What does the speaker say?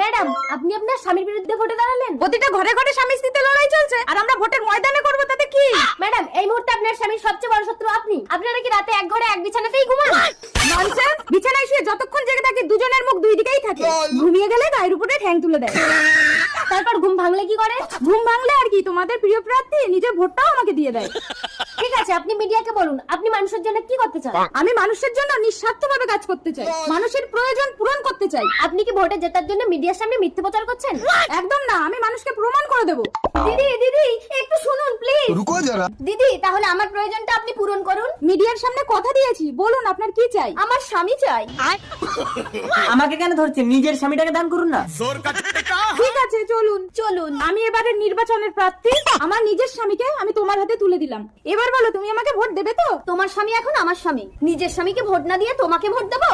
Madam, আপনি আপনার স্বামীর বিরুদ্ধে ভোটে দাঁড়ালেন। প্রতিটা ঘরে ঘরে স্বামী স্ত্রীতে লড়াই চলছে, আর আমরা ভোটের ময়দানে করবো, তাতে কি? ম্যাডাম, এই মুহূর্তে আপনার স্বামীর সবচেয়ে বড় শত্রু আপনি। আপনারা কি রাতে এক ঘরে এক বিছানাতেই ঘুমান? ননসেন্স! বিছানায় শুয়ে যতক্ষণ জেগে থাকি দুজনের মুখ দুই দিকেই থাকে। ঘুমিয়ে গেলে গায়ের উপরে ঠ্যাং তুলে দেয়। তারপর ঘুম ভাঙলে কি করে? ঘুম ভাঙলে আর কি, তোমাদের প্রিয় প্রার্থী নিজের ভোটটাও আমাকে দিয়ে দেয়। ঠিক আছে, আপনি মিডিয়াকে বলুন আপনি মানুষের জন্য কি করতে চান। আমি মানুষের জন্য নিঃস্বার্থভাবে কাজ করতে চাই, মানুষের প্রয়োজন পূরণ করতে চাই। আপনি কি ভোটে জেতার জন্য মিডিয়ার সামনে মিথ্যে প্রচার করছেন? একদম না, আমি মানুষকে প্রমাণ করে দেবো। দিদি দিদি একটু শুনুন প্লিজ। रुको जरा। দিদি, তাহলে আমার প্রয়োজনটা আপনি পূরণ করুন। মিডিয়ার সামনে কথা দিয়েছি, বলুন আপনার কি চাই। আমার স্বামী চাই। আমাকে কেন ধরছেন? নিজের স্বামীটাকে দান করুন না। ঠিক আছে, চলুন চলুন। আমি এবারের নির্বাচনের প্রার্থী, আমার নিজের স্বামীকে আমি তোমার হাতে তুলে দিলাম। এবার বলো, তুমি আমাকে ভোট দেবে তো? তোমার স্বামী এখন আমার স্বামী, নিজের স্বামীকে ভোট না দিয়ে তোমাকে ভোট দেবো?